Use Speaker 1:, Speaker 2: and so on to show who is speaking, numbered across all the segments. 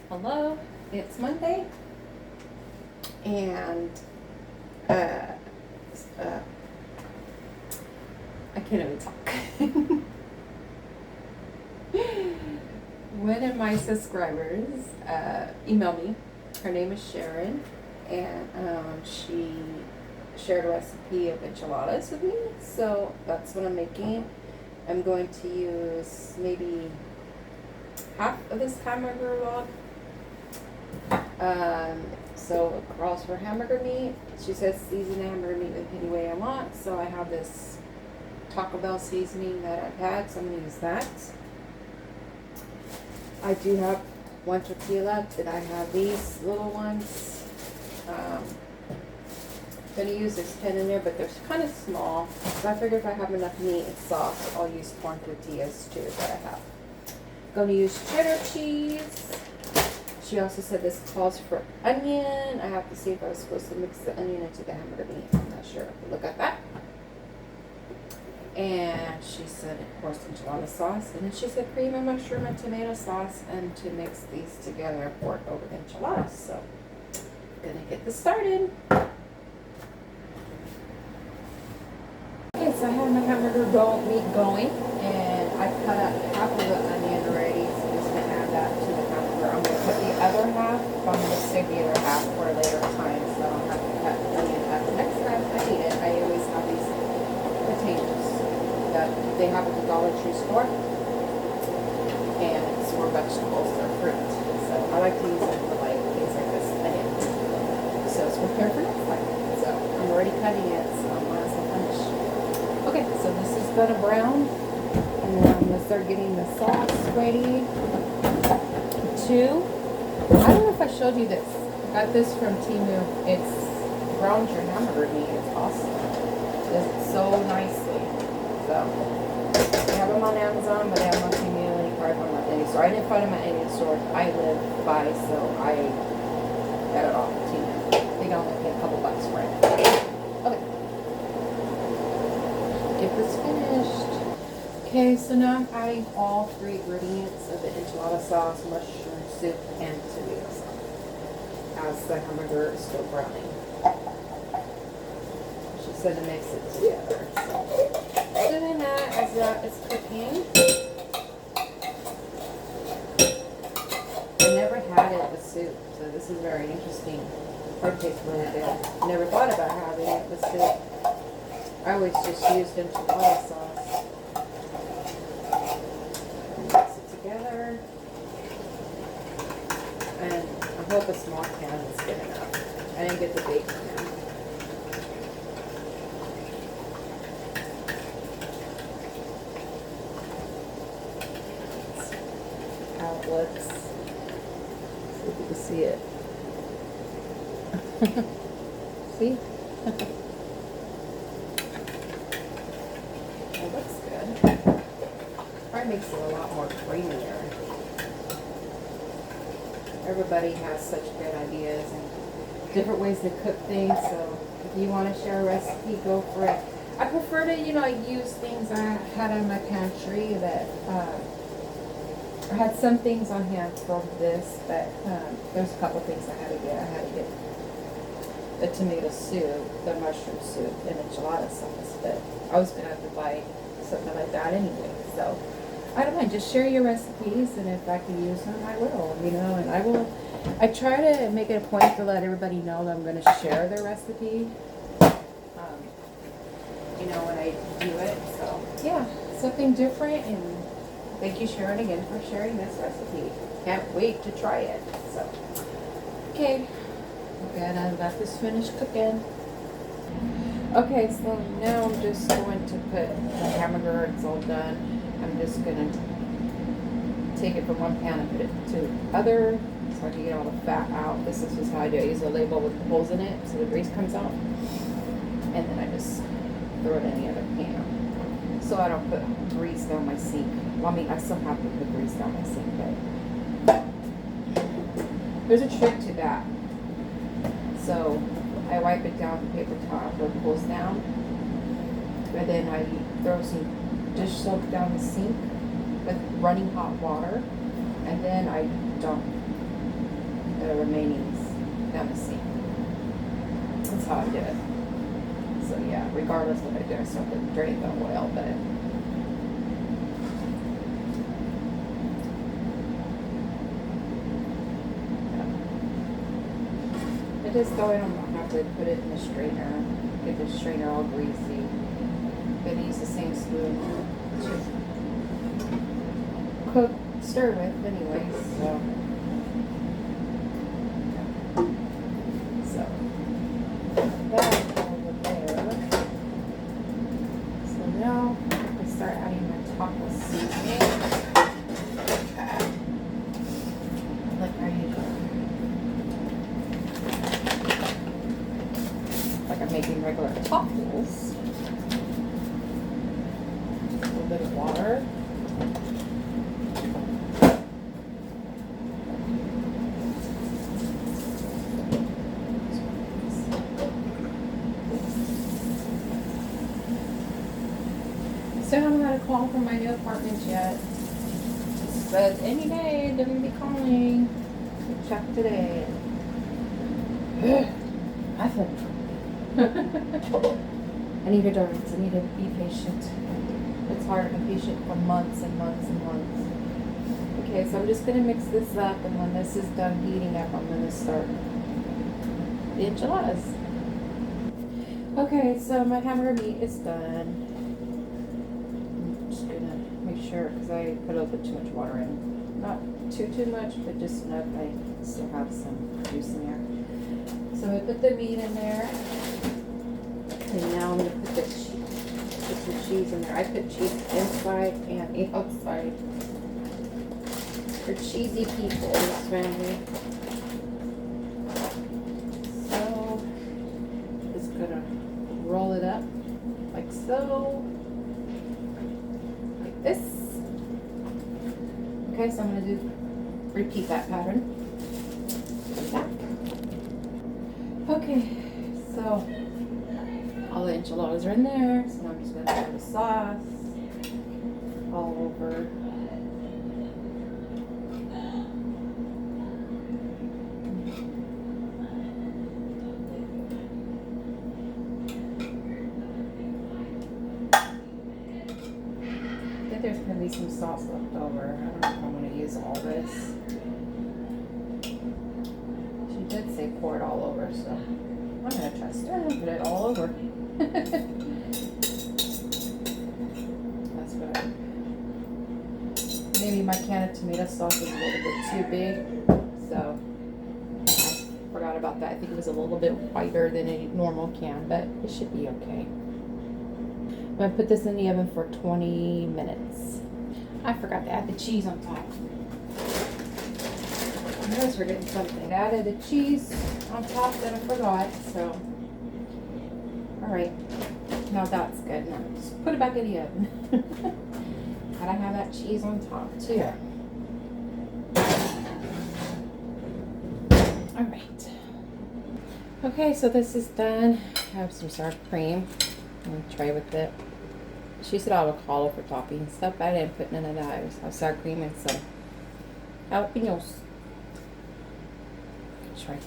Speaker 1: Hello, it's Monday, and uh, uh, I can't even talk. One of my subscribers emailed me. Her name is Sharon, and she shared a recipe of enchiladas with me. So that's what I'm making. I'm going to use maybe half of this hamburger log. So it calls for hamburger meat. She says season the hamburger meat any way I want. So I have this Taco Bell seasoning that I've had, so I'm gonna use that. I do have one tortilla left, and I have these little ones. Gonna use this 10 in there, but they're kind of small. So I figure if I have enough meat and sauce, I'll use corn tortillas too that I have. Gonna use cheddar cheese. She also said this calls for onion. I have to see if I was supposed to mix the onion into the hamburger meat. I'm not sure. Look at that. And she said, of course, enchilada sauce. And then she said cream and mushroom and tomato sauce, and to mix these together for over the enchiladas. So, gonna get this started. Okay, so I have my hamburger meat going, and I cut up half of the onion already. So I'm just gonna add that to the hamburger. I'm gonna put the other half. I'm gonna save the other half for a later time, so I don't have to cut the onion up. Next time I eat it, I always have these potatoes that they have at the Dollar Tree store, and it's for vegetables or fruit. So I like to use them for like things like this onion. So it's prepared for next time. So I'm already cutting it, so I might as well finish. Okay, so this is gonna brown, and then I'm gonna start getting the sauce ready. I don't know if I showed you this. I got this from Temu. It's browns your hamburger meat. It's awesome. It does it so nicely. So I have them on Amazon, but I have them on Temu, and you probably find them at any store. I didn't find them at any store I live by, so I got it off of Temu. They only pay a couple bucks for it. Okay. Get this finished. Okay, so now I'm adding all three ingredients of the enchilada sauce, mushroom soup, and tomato sauce as the hamburger is still browning. She said to mix it together. So doing that as that is cooking. I never had it with soup, so this is very interesting. It tastes really good. I never thought about having it with soup. I always just used enchilada sauce. Mix it together. And I hope a small can is good enough. I didn't get the big can. How it looks. See if you can see it. See? It looks good. Probably makes it a lot more creamier. Everybody has such good ideas and different ways to cook things, so if you want to share a recipe, go for it. I prefer to, use things I had in my pantry that, I had some things on hand from this, but there's a couple things I had to get. I had to get the tomato soup, the mushroom soup, and enchilada sauce, but I was going to have to buy something like that anyway, so I don't mind, just share your recipes, and if I can use them, I will, and I try to make it a point to let everybody know that I'm going to share their recipe, when I do it, so, yeah, something different, and thank you, Sharon, again, for sharing this recipe. Can't wait to try it, so, okay, gonna let this finish cooking. Okay, so now I'm just going to put the hamburger, it's all done. I'm just gonna take it from one pan and put it to the other so I can get all the fat out. This is just how I do it. I use a label with holes in it so the grease comes out. And then I just throw it in the other pan. So I don't put grease down my sink. Well, I still have to put grease down my sink, but there's a trick to that. So I wipe it down with paper towel so it pulls down. And then I throw some dish soap down the sink with running hot water. And then I dump the remainings down the sink. That's how I do it. So yeah, regardless what I do, I still have to drain the oil, but it is going. I'm gonna have to put it in the strainer. Get the strainer all greasy. But use the same spoon to cook, stir with, anyways. So that over there. So now I start adding my taco seasoning. Like I usually. Like I'm making regular tacos. A little bit of water. Still haven't got a call from my new apartment yet. But any day they're gonna be calling. Check today. I feel I need endurance. I need to be patient. It's hard to be patient for months and months and months. Okay, so I'm just gonna mix this up, and when this is done heating up, I'm gonna start the enchiladas. Okay, so my hamburger meat is done. I'm just gonna make sure, because I put a little bit too much water in. Not too much, but just enough. I still have some juice in there. So I put the meat in there. And now I'm going to put some cheese in there. I put cheese inside and outside. For cheesy people in this family. So, just going to roll it up like so. Like this. Okay, so I'm going to repeat that pattern. Like that. Okay, so all the enchiladas are in there, so now I'm just going to add the sauce all over. I think there's going to be some sauce left over. I don't know if I'm going to use all this. She did say pour it all over, so I'm going to try stirring and put it all over. That's better. Maybe my can of tomato sauce is a little bit too big, so I forgot about that. I think it was a little bit wider than a normal can, but it should be okay. I'm going to put this in the oven for 20 minutes. I forgot to add the cheese on top. I was forgetting something. I added the cheese on top that I forgot, so. Alright. Now that's good. Now just put it back in the oven. Gotta have that cheese on top too. Alright. Okay, so this is done. I have some sour cream. I'm gonna try with it. She said avocado for topping and stuff, but I didn't put none of that. I just have sour cream and some jalapenos. Try this.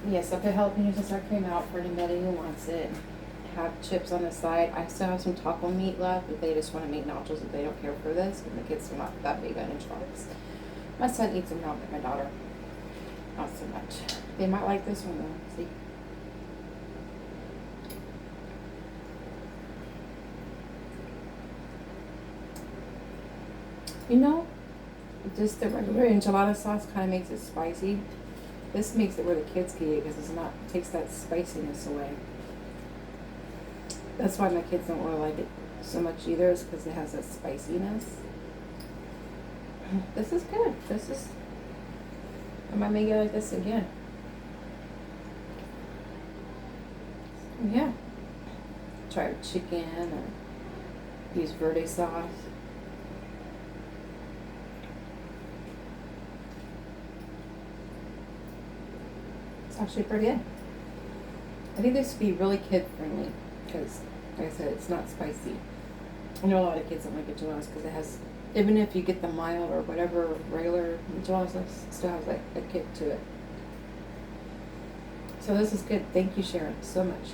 Speaker 1: Yes, I'll put jalapenos and sour cream out for anybody who wants it. Have chips on the side. I still have some taco meat left if they just want to make nachos if they don't care for this. But the kids are not that big on enchiladas. My son eats them now, but my daughter, not so much. They might like this one though. See? You know, just the regular enchilada sauce kind of makes it spicy. This makes it where the kids can eat because it takes that spiciness away. That's why my kids don't really like it so much either, is because it has that spiciness. This is good. I might make it like this again. Yeah. Try with chicken or use verde sauce. It's actually pretty good. I think this would be really kid friendly because, like I said, it's not spicy. I know a lot of kids don't like enchiladas because it has Even if you get the mild or whatever regular enchiladas, it still has like a kick to it. So this is good. Thank you, Sharon, so much.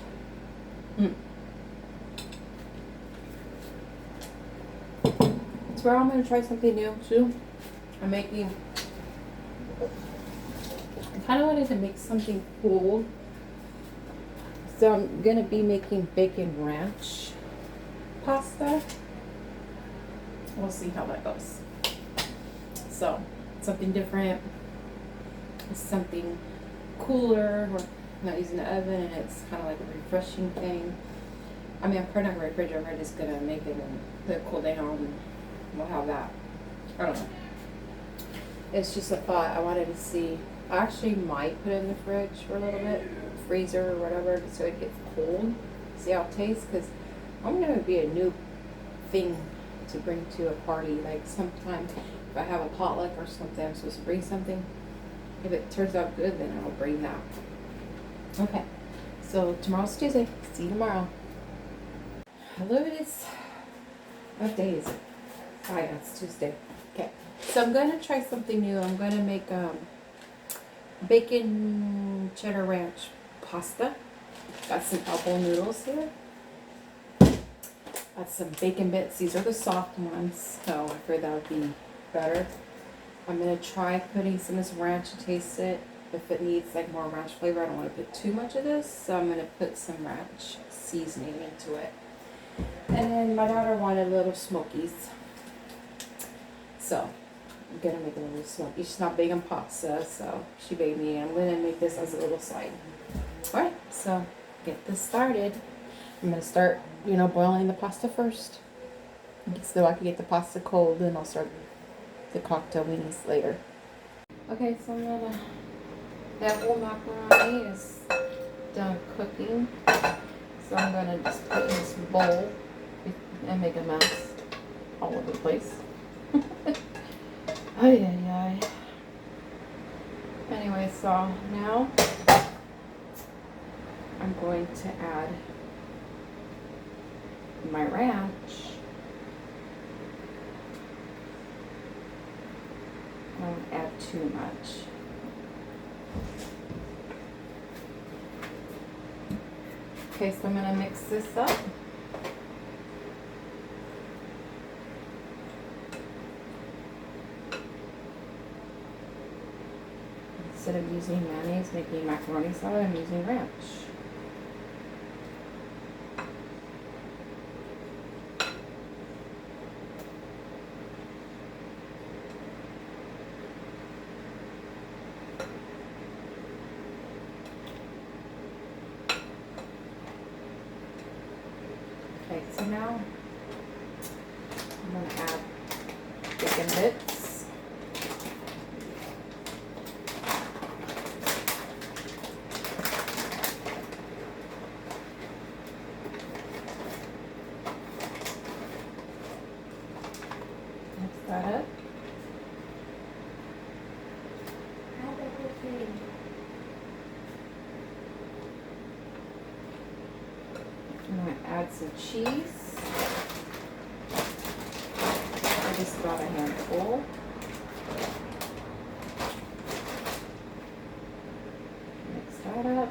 Speaker 1: Tomorrow I'm gonna try something new too. I'm making. I kind of wanted to make something cool, so I'm gonna be making bacon ranch pasta. We'll see how that goes. So, something different, something cooler. We're not using the oven, and it's kind of like a refreshing thing. I mean, I'm probably not going to refrigerate. We're just going to make it and let it cool down, and we'll have that. I don't know. It's just a thought. I wanted to see. I actually might put it in the fridge for a little bit, freezer or whatever, so it gets cold. See how it tastes, because I'm going to be a new thing to bring to a party. Like sometime if I have a potluck or something, I'm supposed to bring something. If it turns out good, then I'll bring that. Okay, so tomorrow's Tuesday. See you tomorrow. Hello, it is. What day is it? Oh yeah, it's Tuesday. Okay, so I'm gonna try something new. I'm gonna make bacon cheddar ranch pasta. Got some apple noodles here. Got some bacon bits. These are the soft ones, so I figured that would be better. I'm gonna try putting some of this ranch to taste it. If it needs like more ranch flavor, I don't want to put too much of this, so I'm gonna put some ranch seasoning into it. And then my daughter wanted little smokies, so I'm gonna make a little smoky. She's not big on pasta, so she made me. I'm gonna make this as a little side. All right, so get this started. I'm gonna start, boiling the pasta first, so I can get the pasta cold. Then I'll start the cocktail weenies later. Okay, so that whole macaroni is done cooking. So I'm gonna just put in this bowl and make a mess all over the place. Ay, ay, ay. Anyway, so now I'm going to add my ranch. I don't add too much. Okay, so I'm going to mix this up. Instead of using mayonnaise, making macaroni salad, I'm using ranch. Okay, so now I'm going to add bacon bits. Mix that up. I'm going to add some cheese. I just got a handful. Mix that up.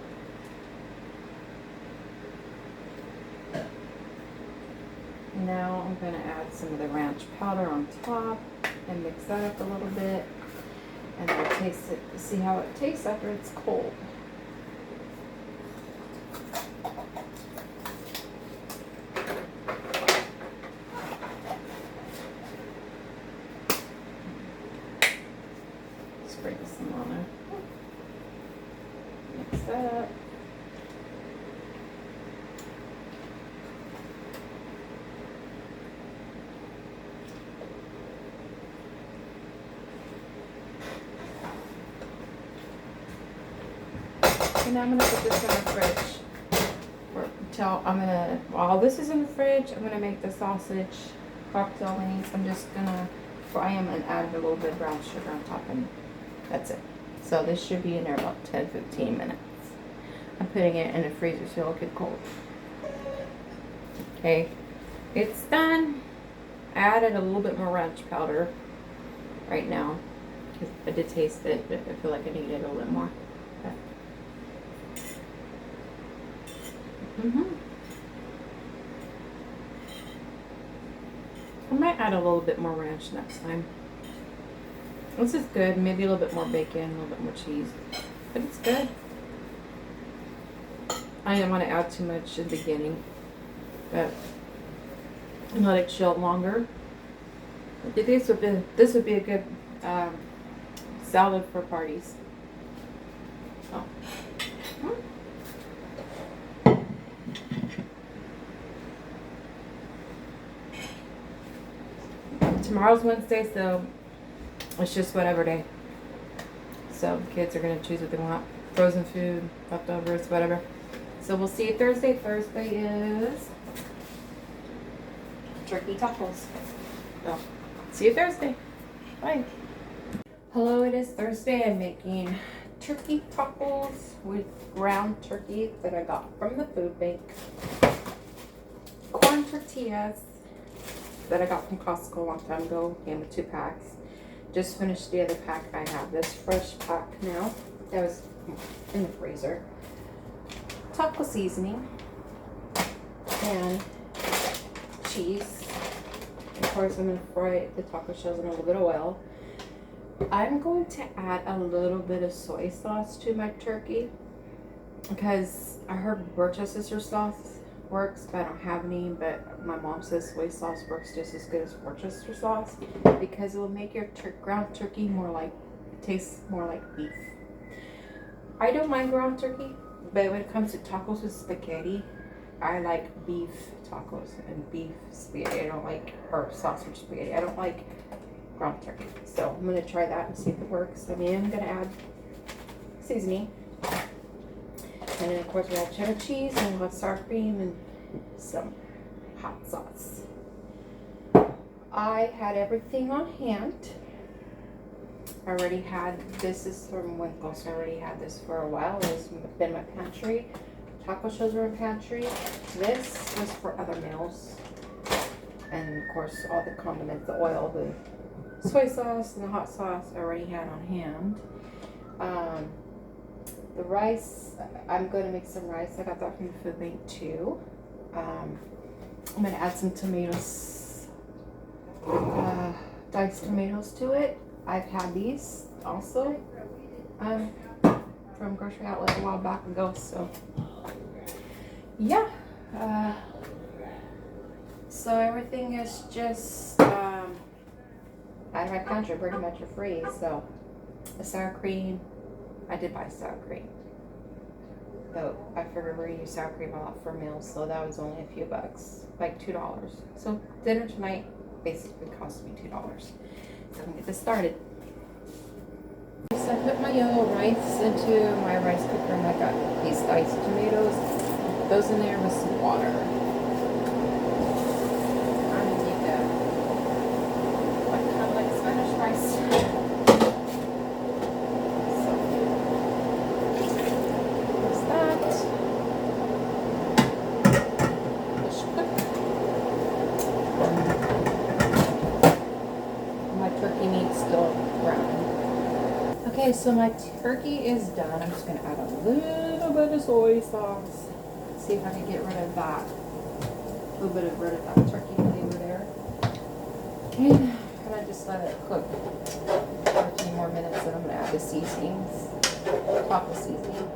Speaker 1: Now I'm going to add some of the ranch powder on top and mix that up a little bit. And I'll taste it, see how it tastes after it's cold. Sprinkle some on it. Mix that up. And now I'm going to put this in the fridge while this is in the fridge, I'm going to make the sausage cocktail wings. I'm just going to fry them and add a little bit of brown sugar on top, and that's it. So this should be in there about 10-15 minutes. I'm putting it in the freezer so it'll get cold. Okay, it's done. added a little bit more ranch powder right now. Because I did taste it, but I feel like I needed a little bit more. I might add a little bit more ranch next time. This is good. Maybe a little bit more bacon, a little bit more cheese. But it's good. I didn't want to add too much in the beginning. But let it chill longer. I think this would be a good salad for parties. Oh. Tomorrow's Wednesday, so it's just whatever day. So the kids are gonna choose what they want. Frozen food, leftovers, whatever. So we'll see you Thursday. Thursday is turkey tacos. So see you Thursday. Bye. Hello, it is Thursday. I'm making turkey tacos with ground turkey that I got from the food bank. Corn tortillas that I got from Costco a long time ago. Came with 2 packs. Just finished the other pack. I have this fresh pack now. That was in the freezer. Taco seasoning and cheese. Of course, I'm going to fry the taco shells in a little bit of oil. I'm going to add a little bit of soy sauce to my turkey because I heard Worcestershire sauce works, but I don't have any. But my mom says soy sauce works just as good as Worcestershire sauce because it will make your ground turkey taste more like beef. I don't mind ground turkey, but when it comes to tacos with spaghetti, I like beef tacos and beef spaghetti. I don't like sausage spaghetti. I don't like ground turkey. So I'm gonna try that and see if it works. I mean, I'm gonna add seasoning. And then of course we have cheddar cheese and we'll have sour cream and some hot sauce. I had everything on hand. I already had, this is from Winkles, so I already had this for a while. It's been in my pantry. Taco shells are in my pantry. This was for other meals. And of course all the condiments, the oil, the soy sauce, and the hot sauce I already had on hand. The rice, I'm going to make some rice. I got that from the food bank too. I'm going to add some tomatoes, diced tomatoes to it. I've had these also from Grocery Outlet a while back ago. So yeah, so everything is just out of my pantry pretty much for free. So the sour cream, I did buy sour cream, but I figured we're gonna use sour cream a lot for meals, so that was only a few bucks, like $2. So dinner tonight basically cost me $2. So I'm gonna get this started. So I put my yellow rice into my rice cooker and I got these diced tomatoes. Those in there with some water. I'm gonna need that. Kind of like Spanish rice. So there's that. Push cook. My turkey meat's still brown. Okay, so my turkey is done. I'm just going to add a little bit of soy sauce. See if I can get rid of that. A little bit of rid of that turkey flavor there. Okay, I'm going to just let it cook for a few more minutes, and I'm going to add the seasonings. Taco seasoning.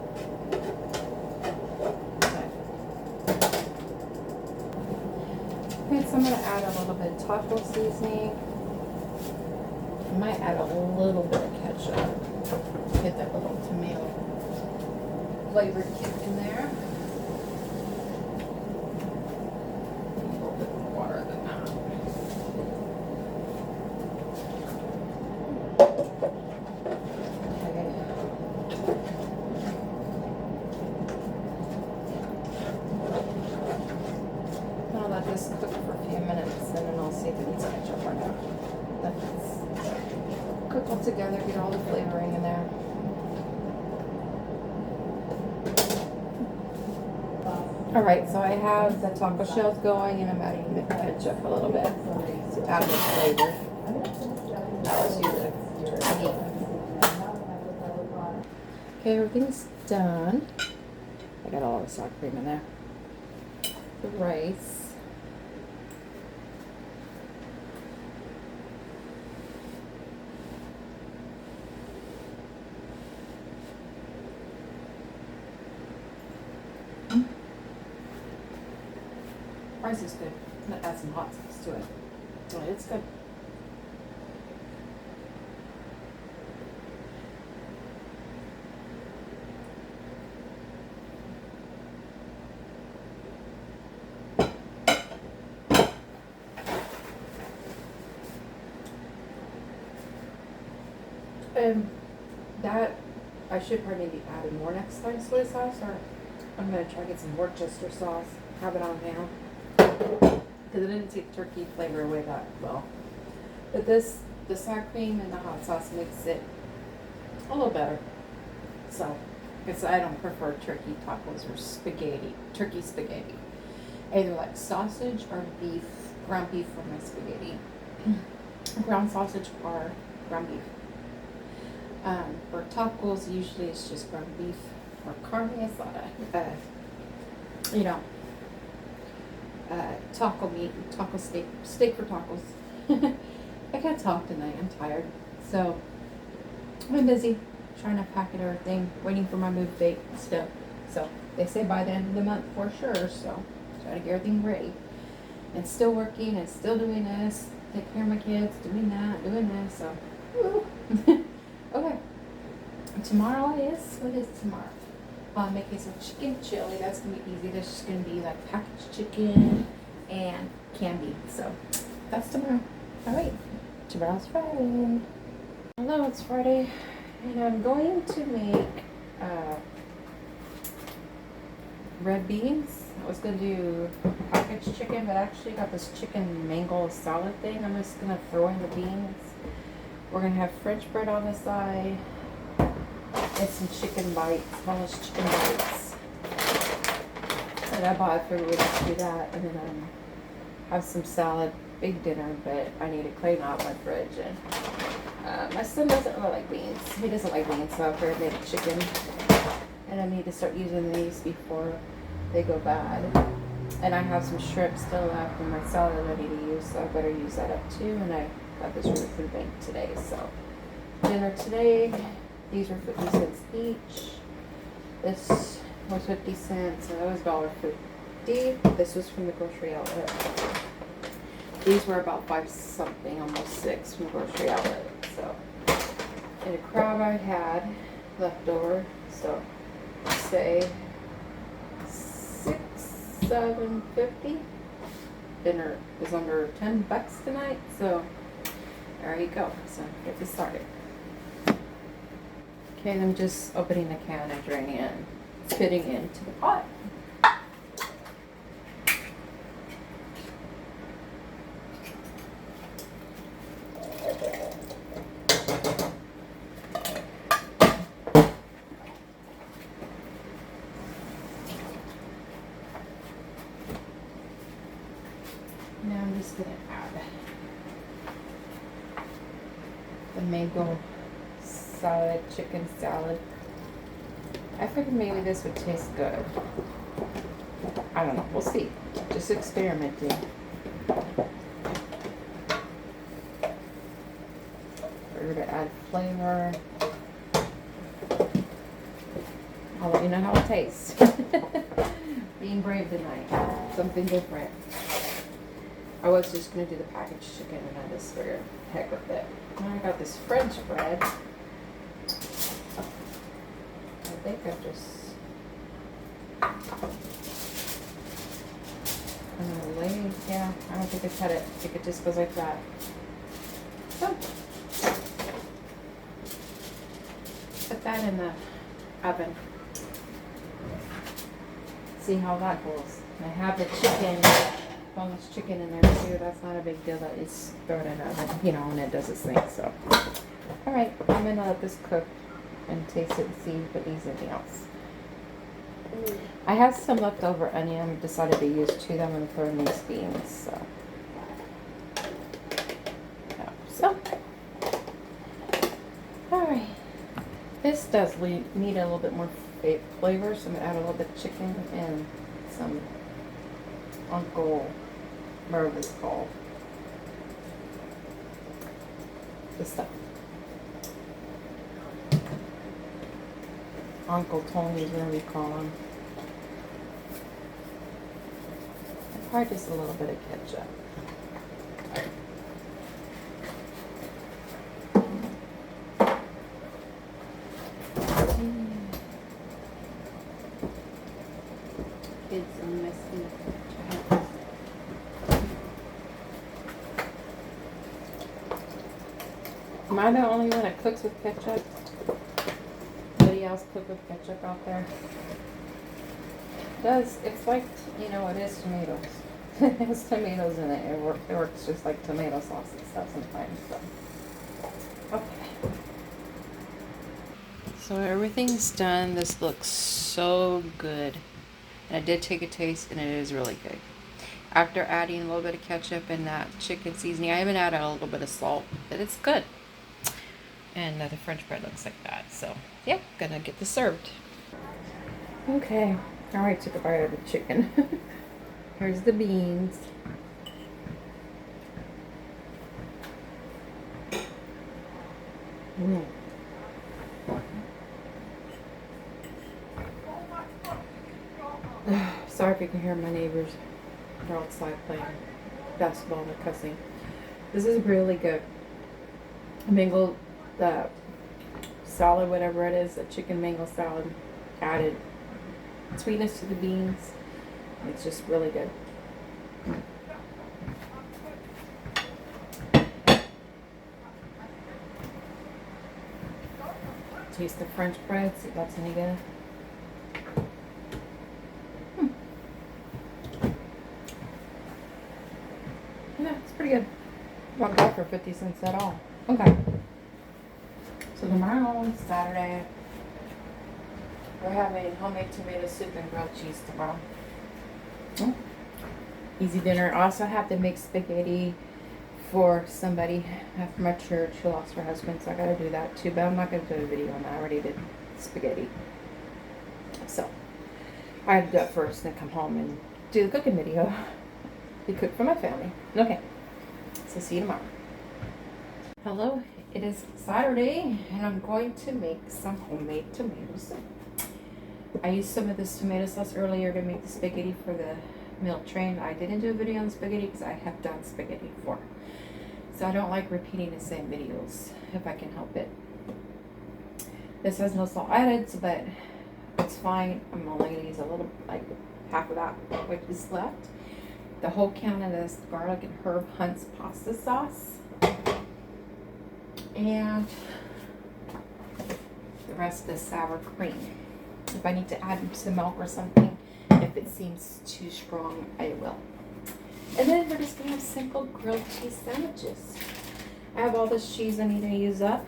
Speaker 1: Okay, so I'm going to add a little bit of taco seasoning. I might add a little bit of ketchup. Get that little tomato flavored kick in there. A little bit more water than that. Okay. I'll let this cook for a few minutes and then I'll see if it needs ketchup or not. Cook all together, get all the flavoring in there. All right, so I have the taco shells going, and I'm adding the ketchup a little bit to add the flavor to the turkey. Okay, everything's done. I got all the sour cream in there. The rice. Rice is good. I'm gonna add some hot sauce to it. Oh, it's good. That I should probably be adding more next time soy sauce, or I'm gonna try to get some Worcester sauce. Have it on hand because it didn't take turkey flavor away that well. But this, the sour cream and the hot sauce makes it a little better. So, because I don't prefer turkey tacos or spaghetti, turkey spaghetti. Either like sausage or beef, ground beef for my spaghetti. Ground sausage or ground beef. For tacos, usually it's just ground beef or carne asada. Taco meat, taco steak for tacos. I can't talk tonight, I'm tired. So, I'm busy trying to pack it everything, waiting for my move date still. So, they say by the end of the month for sure, so try to get everything ready. And still working and still doing this, take care of my kids, doing that, doing this, so. Woo. Okay. Tomorrow is, what is tomorrow? Making some chicken chili. That's going to be easy. That's just going to be like packaged chicken and canned beef. So that's tomorrow. All right. Tomorrow's Friday. Hello, it's Friday. And I'm going to make red beans. I was going to do packaged chicken, but I actually got this chicken mango salad thing. I'm just going to throw in the beans. We're going to have French bread on the side. And some chicken bites, smallish chicken bites. And I bought, I figured we'd just do that. And then have some salad, big dinner, but I need to clean out my fridge. And my son doesn't really like beans. He doesn't like beans, so I figured I'd make chicken. And I need to start using these before they go bad. And I have some shrimp still left in my salad I need to use, so I better use that up too. And I got this from the food bank today, so. Dinner today. These were 50 cents each. This was 50 cents, and that was $1.50. This was from the grocery outlet. These were about 5 something, almost 6 from the grocery outlet. So, and a crab I had left over. So, say $6, $7.50. Dinner is under $10 tonight. So, there you go. So, get this started. Okay, and I'm just opening the can and draining it, spitting into the pot. Now I'm just gonna add the mango salad, chicken salad. I figured maybe this would taste good. I don't know, we'll see. Just experimenting. Figured to add flavor. I'll let you know how it tastes. Being brave tonight. Something different. I was just gonna do the packaged chicken and I just figured, heck with it. And I got this French bread. I think I'm just yeah, I don't think I cut it. I think it just goes like that. So, put that in the oven. See how that goes. And I have the chicken, boneless chicken in there too. That's not a big deal. That is thrown in the oven, you know, and it does its thing. So, all right, I'm gonna let this cook and taste it and see if it needs anything else. I have some leftover onion. Decided to use two that I'm going to throw in these beans. So, yeah. So, all right. This does need a little bit more flavor, so I'm going to add a little bit of chicken and some Uncle Mervin's called the stuff. Uncle Tony's whatever you call him. And probably just a little bit of ketchup.
Speaker 2: Kids are messy.
Speaker 1: Am I the only one that cooks with ketchup? Anybody else cook with ketchup out there? It's like, it is tomatoes. It has tomatoes in it. It works just like tomato sauce and stuff sometimes. So. Okay. So everything's done. This looks so good. And I did take a taste and it is really good. After adding a little bit of ketchup and that chicken seasoning, I even added a little bit of salt, but it's good. And the French bread looks like that. So, yeah, gonna get this served. Okay, I already took a bite of the chicken. Here's the beans. Mm. Sorry if you can hear my neighbors. They're outside playing basketball and they're cussing. This is really good. Mango, the salad, whatever it is, a chicken mango salad, added sweetness to the beans. It's just really good. Taste the French bread, see if that's any good. Yeah, it's pretty good. Not bad for 50 cents at all. Okay. So tomorrow, Saturday, we're having homemade tomato soup and grilled cheese tomorrow. Easy dinner. I also have to make spaghetti for somebody from my church who lost her husband, so I gotta do that too, but I'm not gonna do a video on that. I already did spaghetti. So, I have to do that first and then come home and do the cooking video. To cook for my family. Okay. So see you tomorrow. Hello, it is Saturday and I'm going to make some homemade tomato soup. I used some of this tomato sauce earlier to make the spaghetti for the milk train. I didn't do a video on spaghetti because I have done spaghetti before. So I don't like repeating the same videos if I can help it. This has no salt added, but it's fine. I'm only going to use a little, like half of that, which is left. The whole can of this garlic and herb Hunt's pasta sauce. And the rest is sour cream. If I need to add some milk or something, if it seems too strong, I will. And then we're just gonna have simple grilled cheese sandwiches. I have all this cheese I need to use up,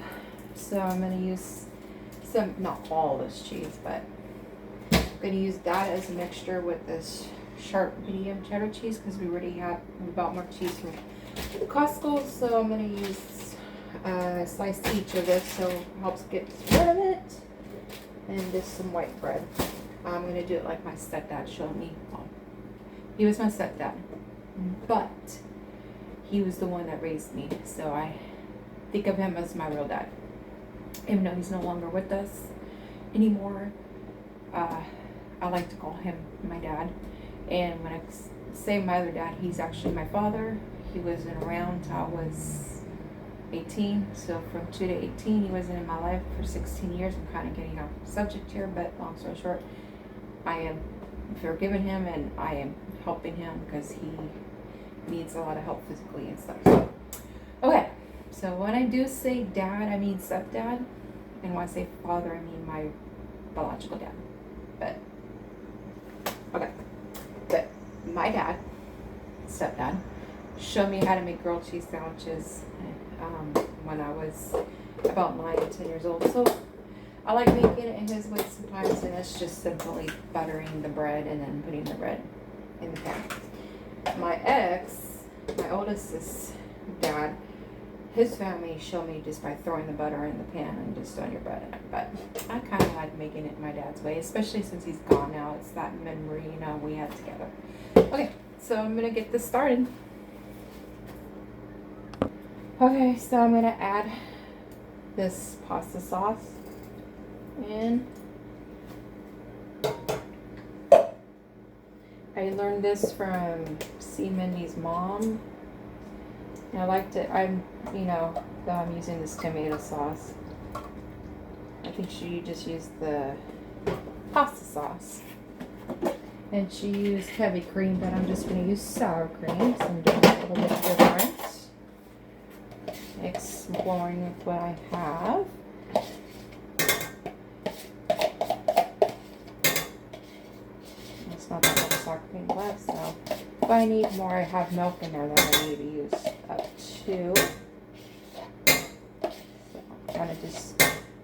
Speaker 1: so I'm gonna use some, not all this cheese, but I'm gonna use that as a mixture with this sharp medium cheddar cheese because we bought more cheese from Costco, so I'm gonna use a slice each of this so it helps get rid of it. And just some white bread. I'm gonna do it like my stepdad showed me. Well, he was my stepdad, but he was the one that raised me, so I think of him as my real dad. Even though he's no longer with us anymore, I like to call him my dad. And when I say my other dad, he's actually my father. He wasn't around till I was 18, so from 2 to 18 he wasn't in my life for 16 years. I'm kind of getting off subject here, but long story short, I am forgiving him and I am helping him because he needs a lot of help physically and stuff. So, okay, so when I do say dad, I mean stepdad, and when I say father, I mean my biological dad. But okay, but my dad, stepdad, showed me how to make grilled cheese sandwiches when I was about 9 or 10 years old. So I like making it in his way sometimes, and it's just simply buttering the bread and then putting the bread in the pan. My oldest's dad, his family showed me just by throwing the butter in the pan and just throwing your bread in it. But I kind of like making it my dad's way, especially since he's gone now. It's that memory, we had together. Okay, so I'm gonna get this started. Okay, so I'm gonna add this pasta sauce in. I learned this from C. Mindy's mom. And I liked it. Though I'm using this tomato sauce. I think she just used the pasta sauce. And she used heavy cream, but I'm just going to use sour cream. So I'm doing it a little bit different. Exploring with what I have. It's not that much sour cream left, so if I need more, I have milk in there that I need to use up to. So I'm trying to just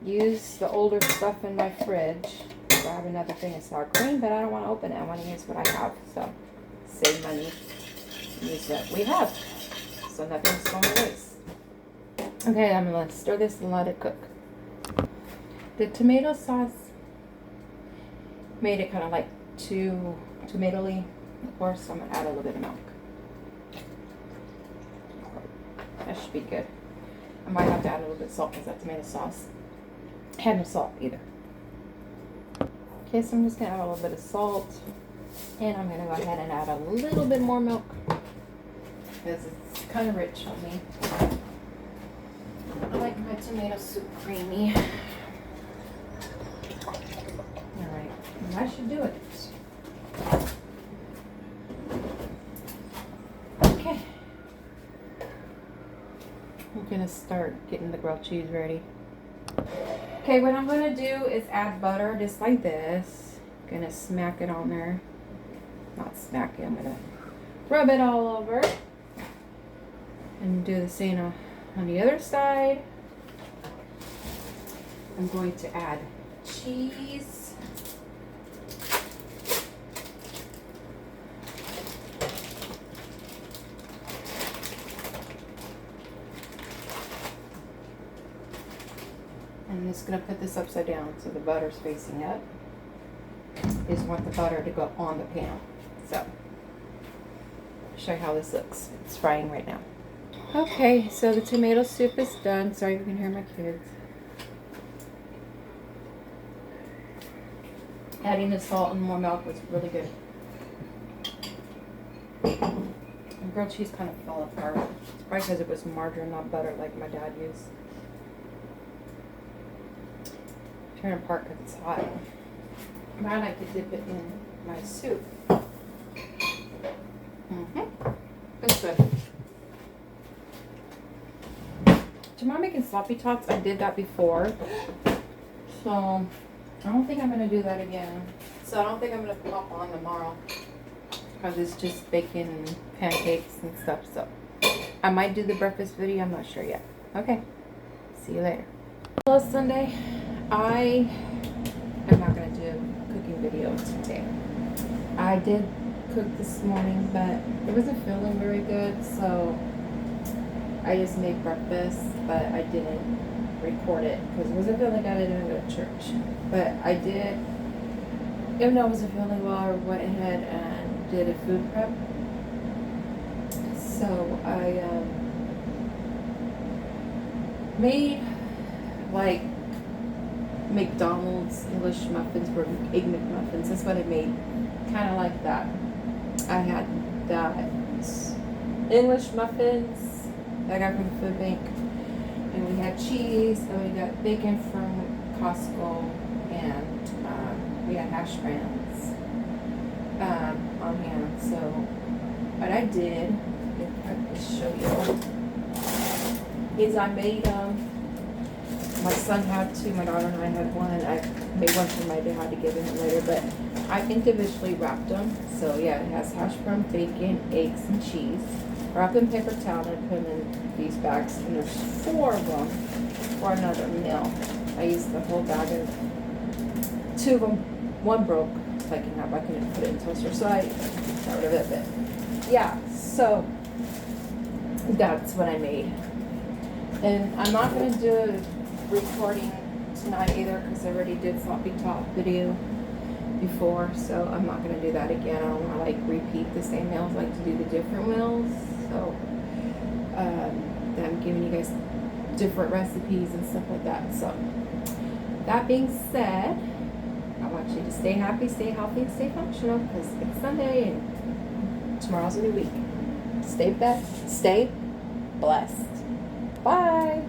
Speaker 1: use the older stuff in my fridge. So I have another thing of sour cream, but I don't want to open it. I want to use what I have. So save money, use what we have. So nothing's going to waste. Okay, I'm going to stir this and let it cook. The tomato sauce made it kind of like too tomatoey, of course, so I'm going to add a little bit of milk. That should be good. I might have to add a little bit of salt because that tomato sauce had no salt either. Okay, so I'm just going to add a little bit of salt, and I'm going to go ahead and add a little bit more milk because it's kind of rich on me. I like my tomato soup creamy. Alright, that should do it. Okay. I'm gonna start getting the grilled cheese ready. Okay, what I'm gonna do is add butter just like this. Gonna smack it on there. Not smack it, I'm gonna rub it all over. And do the same on the other side. I'm going to add cheese. I'm just going to put this upside down so the butter's facing up. I just want the butter to go on the pan. So, I'll show you how this looks. It's frying right now. Okay, so the tomato soup is done. Sorry if you can hear my kids. Adding the salt and more milk was really good. And grilled cheese kind of fell apart. It's probably because it was margarine, not butter like my dad used. Turn it apart because it's hot. But I like to dip it in my soup. It's good. Do you mind making sloppy tots? I did that before. So, I don't think I'm going to do that again. So, I don't think I'm going to pop on tomorrow. Because it's just bacon and pancakes and stuff. So, I might do the breakfast video. I'm not sure yet. Okay. See you later. Hello, Sunday. I am not going to do a cooking video today. I did cook this morning, but it wasn't feeling very good. So, I just made breakfast, but I didn't record it because it wasn't feeling good. I didn't go to church. But I did, even though I wasn't feeling well, I went ahead and did a food prep. So I made like McDonald's English muffins or egg McMuffins. That's what I made. Kind of like that. I had that English muffins I got from the food bank, and we had cheese, and we got bacon from Costco, and we had hash browns on hand. So what I did, if I can show you, is I made my son had two, my daughter and I had one. I made one for my dad to give him later, but I individually wrapped them. So yeah, it has hash brown, bacon, eggs, and cheese. Wrap in paper towel and put them in these bags, and there's 4 of them for another meal. I used the whole bag of 2 of them. One broke, so I couldn't put it in toaster, so I got rid of it. But yeah, so that's what I made. And I'm not gonna do a recording tonight either because I already did floppy top video before, so I'm not gonna do that again. I don't wanna like repeat the same meals, I like to do the different meals. So I'm giving you guys different recipes and stuff like that. So that being said, I want you to stay happy, stay healthy, and stay functional because it's Sunday and tomorrow's a new week. Stay blessed. Bye.